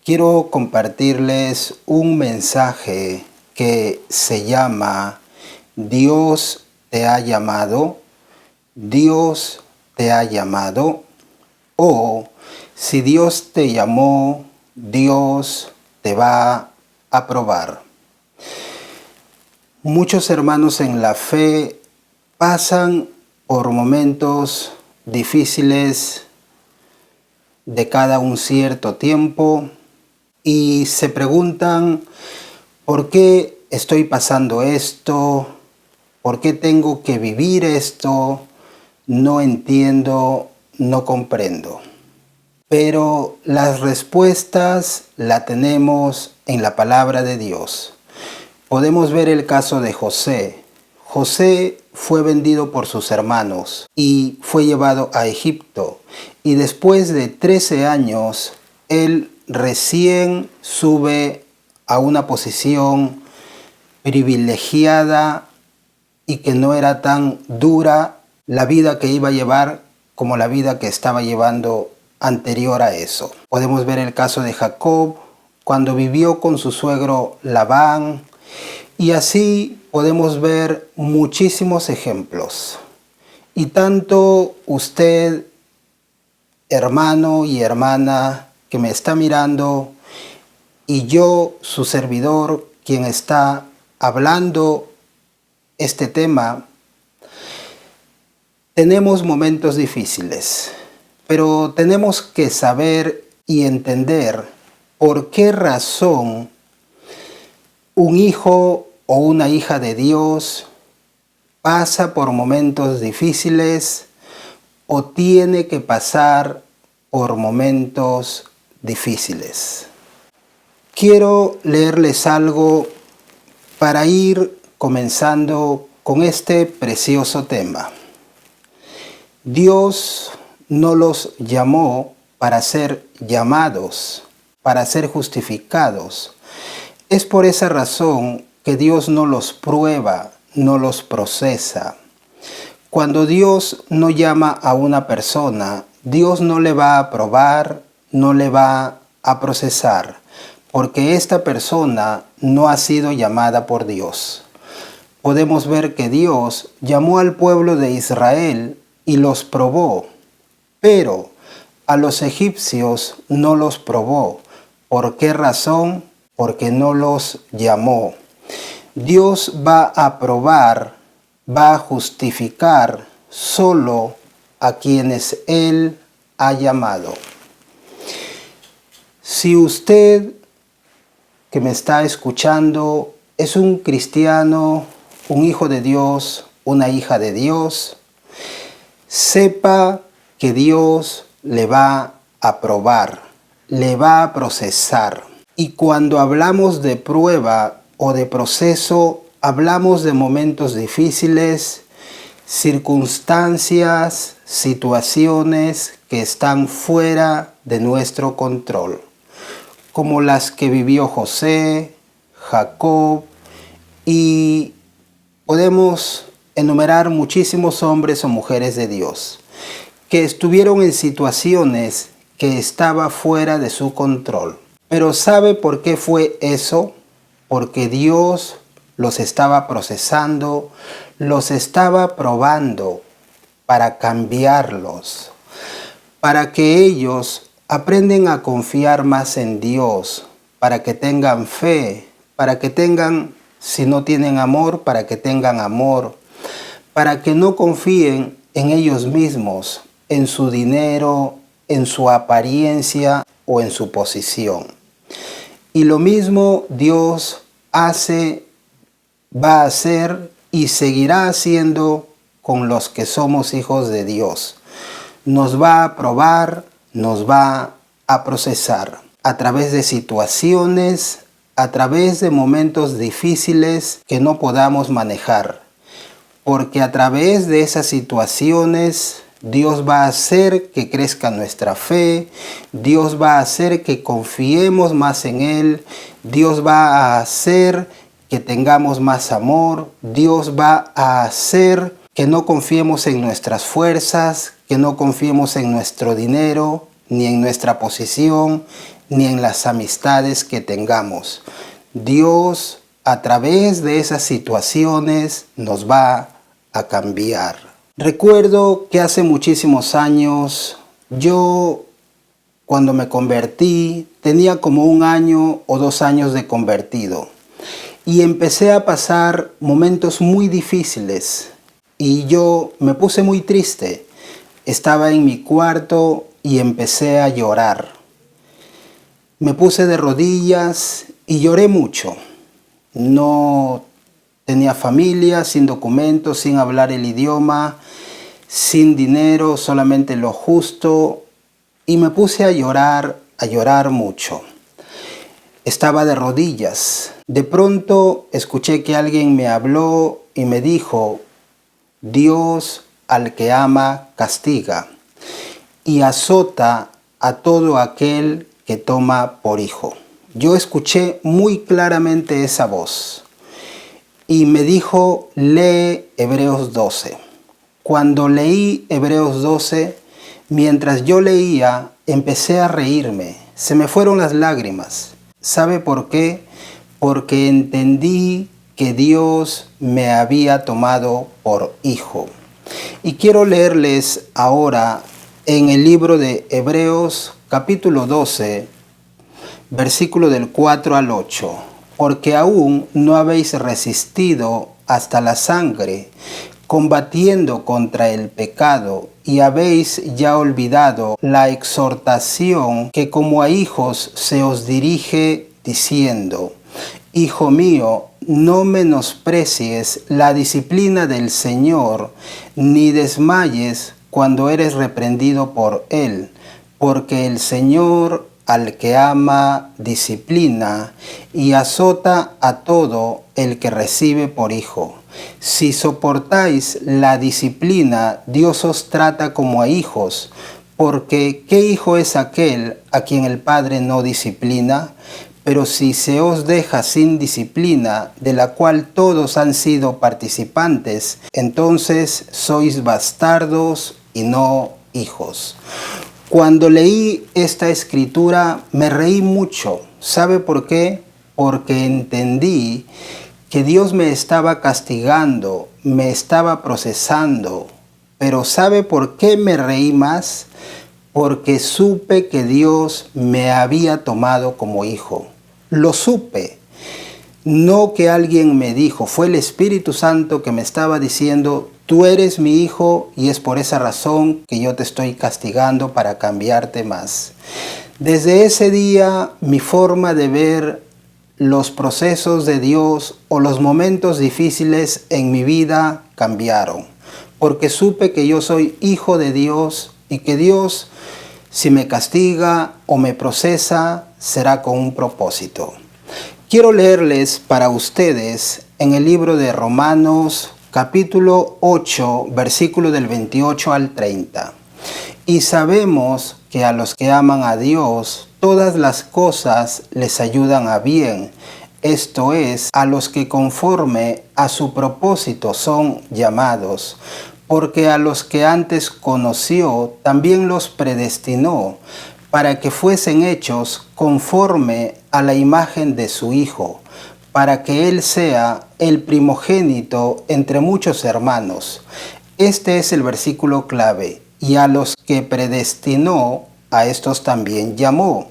Quiero compartirles un mensaje que se llama Dios te ha llamado, Dios te ha llamado, o si Dios te llamó, Dios te va a probar. Muchos hermanos en la fe pasan por momentos difíciles de cada un cierto tiempo y se preguntan, ¿por qué estoy pasando esto? ¿Por qué tengo que vivir esto? No entiendo, no comprendo. Pero las respuestas las tenemos en la palabra de Dios. Podemos ver el caso de José. José fue vendido por sus hermanos y fue llevado a Egipto. Y después de 13 años, él recién sube a una posición privilegiada y que no era tan dura la vida que iba a llevar como la vida que estaba llevando anterior a eso. Podemos ver el caso de Jacob cuando vivió con su suegro Labán, y así podemos ver muchísimos ejemplos. Y tanto usted, hermano y hermana que me está mirando, y yo, su servidor, quien está hablando este tema, tenemos momentos difíciles, pero tenemos que saber y entender por qué razón un hijo o una hija de Dios pasa por momentos difíciles o tiene que pasar por momentos difíciles. Quiero leerles algo para ir comenzando con este precioso tema. Dios no los llamó para ser llamados, para ser justificados. Es por esa razón que Dios no los prueba, no los procesa. Cuando Dios no llama a una persona, Dios no le va a probar, no le va a procesar, porque esta persona no ha sido llamada por Dios. Podemos ver que Dios llamó al pueblo de Israel y los probó, pero a los egipcios no los probó. ¿Por qué razón? Porque no los llamó. Dios va a probar, va a justificar solo a quienes Él ha llamado. Si usted que me está escuchando es un cristiano, un hijo de Dios, una hija de Dios, sepa que Dios le va a probar, le va a procesar. Y cuando hablamos de prueba o de proceso, hablamos de momentos difíciles, circunstancias, situaciones que están fuera de nuestro control, como las que vivió José, Jacob, y podemos enumerar muchísimos hombres o mujeres de Dios que estuvieron en situaciones que estaban fuera de su control. Pero ¿sabe por qué fue eso? Porque Dios los estaba procesando, los estaba probando para cambiarlos, para que ellos aprenden a confiar más en Dios, para que tengan fe, para que tengan, si no tienen amor, para que tengan amor, para que no confíen en ellos mismos, en su dinero, en su apariencia o en su posición. Y lo mismo Dios hace, va a hacer y seguirá haciendo con los que somos hijos de Dios. Nos va a probar, nos va a procesar a través de situaciones, a través de momentos difíciles que no podamos manejar. Porque a través de esas situaciones Dios va a hacer que crezca nuestra fe, Dios va a hacer que confiemos más en Él, Dios va a hacer que tengamos más amor, Dios va a hacer que no confiemos en nuestras fuerzas, que no confiemos en nuestro dinero, ni en nuestra posición, ni en las amistades que tengamos. Dios, a través de esas situaciones, nos va a cambiar. Recuerdo que hace muchísimos años, cuando me convertí, tenía como 1 año o 2 años de convertido. Y empecé a pasar momentos muy difíciles. Y yo me puse muy triste. Estaba en mi cuarto y empecé a llorar. Me puse de rodillas y lloré mucho. No tenía familia, sin documentos, sin hablar el idioma, sin dinero, solamente lo justo. Y me puse a llorar mucho. Estaba de rodillas. De pronto escuché que alguien me habló y me dijo: Dios al que ama castiga y azota a todo aquel que toma por hijo. Yo escuché muy claramente esa voz y me dijo: lee Hebreos 12. Cuando leí Hebreos 12, mientras yo leía, empecé a reírme. Se me fueron las lágrimas. ¿Sabe por qué? Porque entendí que Dios me había tomado por hijo. Y quiero leerles ahora en el libro de Hebreos capítulo 12, versículo del 4 al 8. Porque aún no habéis resistido hasta la sangre, combatiendo contra el pecado, y habéis ya olvidado la exhortación que como a hijos se os dirige, diciendo: Hijo mío, no menosprecies la disciplina del Señor, ni desmayes cuando eres reprendido por Él, porque el Señor al que ama disciplina y azota a todo el que recibe por hijo. Si soportáis la disciplina, Dios os trata como a hijos, porque ¿qué hijo es aquel a quien el Padre no disciplina? Pero si se os deja sin disciplina, de la cual todos han sido participantes, entonces sois bastardos y no hijos. Cuando leí esta escritura me reí mucho. ¿Sabe por qué? Porque entendí que Dios me estaba castigando, me estaba procesando. Pero ¿sabe por qué me reí más? Porque supe que Dios me había tomado como hijo. Lo supe. No que alguien me dijo, fue el Espíritu Santo que me estaba diciendo: tú eres mi hijo y es por esa razón que yo te estoy castigando para cambiarte más. Desde ese día mi forma de ver los procesos de Dios o los momentos difíciles en mi vida cambiaron. Porque supe que yo soy hijo de Dios y que Dios, si me castiga o me procesa, será con un propósito. Quiero leerles para ustedes en el libro de Romanos capítulo 8, versículo del 28 al 30. Y sabemos que a los que aman a Dios, todas las cosas les ayudan a bien. Esto es, a los que conforme a su propósito son llamados. Porque a los que antes conoció, también los predestinó, para que fuesen hechos conforme a la imagen de su Hijo, para que Él sea el primogénito entre muchos hermanos. Este es el versículo clave. Y a los que predestinó, a estos también llamó.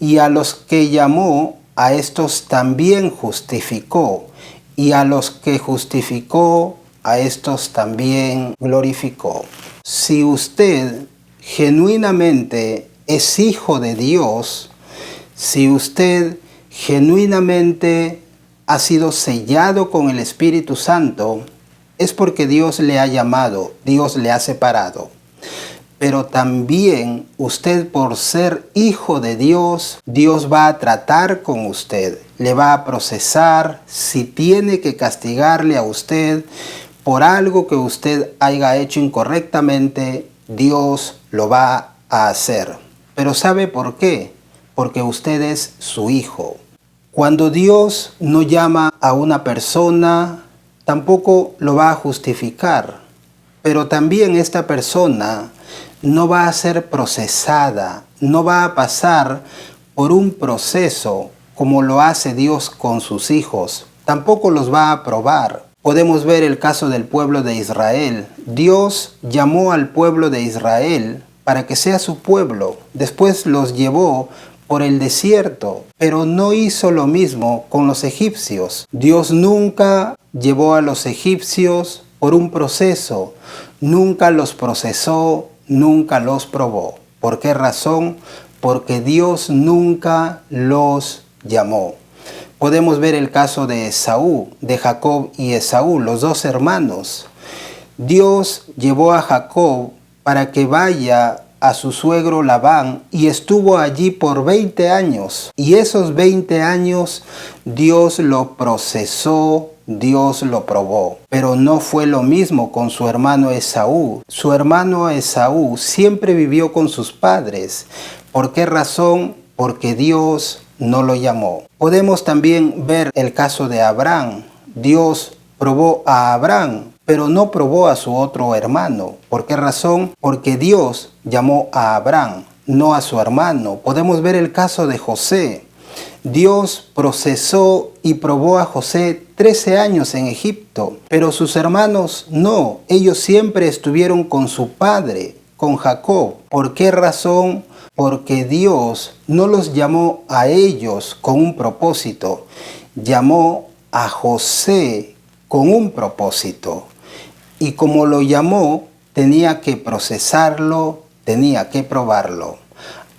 Y a los que llamó, a estos también justificó. Y a los que justificó, a estos también glorificó. Si usted genuinamente es hijo de Dios, si usted genuinamente ha sido sellado con el Espíritu Santo, es porque Dios le ha llamado, Dios le ha separado. Pero también usted, por ser hijo de Dios, Dios va a tratar con usted, le va a procesar. Si tiene que castigarle a usted por algo que usted haya hecho incorrectamente, Dios lo va a hacer. Pero ¿sabe por qué? Porque usted es su hijo. Cuando Dios no llama a una persona, tampoco lo va a justificar. Pero también esta persona no va a ser procesada, no va a pasar por un proceso como lo hace Dios con sus hijos, tampoco los va a probar. Podemos ver el caso del pueblo de Israel. Dios llamó al pueblo de Israel para que sea su pueblo. Después los llevó por el desierto, pero no hizo lo mismo con los egipcios. Dios nunca llevó a los egipcios por un proceso, nunca los procesó, nunca los probó. ¿Por qué razón? Porque Dios nunca los llamó. Podemos ver el caso de Esaú, de Jacob y Esaú, los dos hermanos. Dios llevó a Jacob para que vaya a su suegro Labán y estuvo allí por 20 años. Y esos 20 años Dios lo procesó, Dios lo probó. Pero no fue lo mismo con su hermano Esaú. Su hermano Esaú siempre vivió con sus padres. ¿Por qué razón? Porque Dios no lo llamó. Podemos también ver el caso de Abraham. Dios probó a Abraham, pero no probó a su otro hermano. ¿Por qué razón? Porque Dios llamó a Abraham, no a su hermano. Podemos ver el caso de José. Dios procesó y probó a José 13 años en Egipto, pero sus hermanos no. Ellos siempre estuvieron con su padre, con Jacob. ¿Por qué razón? Porque Dios no los llamó a ellos con un propósito, llamó a José con un propósito. Y como lo llamó, tenía que procesarlo, tenía que probarlo.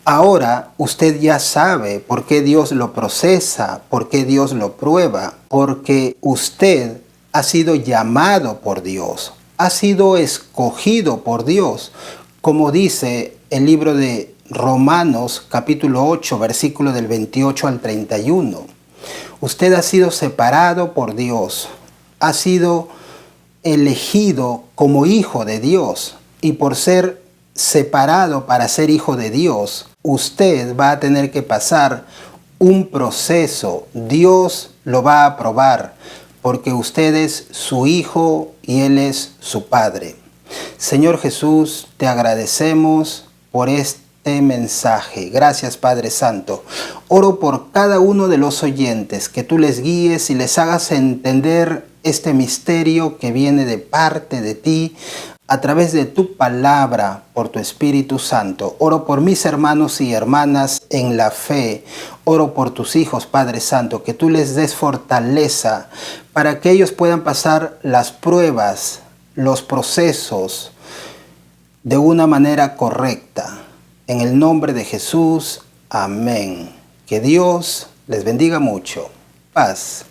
Ahora usted ya sabe por qué Dios lo procesa, por qué Dios lo prueba, porque usted ha sido llamado por Dios, ha sido escogido por Dios, como dice el libro de Romanos capítulo 8, versículo del 28 al 31. Usted ha sido separado por Dios, ha sido elegido como hijo de Dios, y por ser separado para ser hijo de Dios, usted va a tener que pasar un proceso. Dios lo va a probar porque usted es su hijo y Él es su padre. Señor Jesús, te agradecemos por este mensaje. Gracias, Padre Santo. Oro por cada uno de los oyentes, que tú les guíes y les hagas entender este misterio que viene de parte de ti, a través de tu palabra, por tu Espíritu Santo. Oro por mis hermanos y hermanas en la fe. Oro por tus hijos, Padre Santo, que tú les des fortaleza para que ellos puedan pasar las pruebas, los procesos de una manera correcta. En el nombre de Jesús, amén. Que Dios les bendiga mucho. Paz.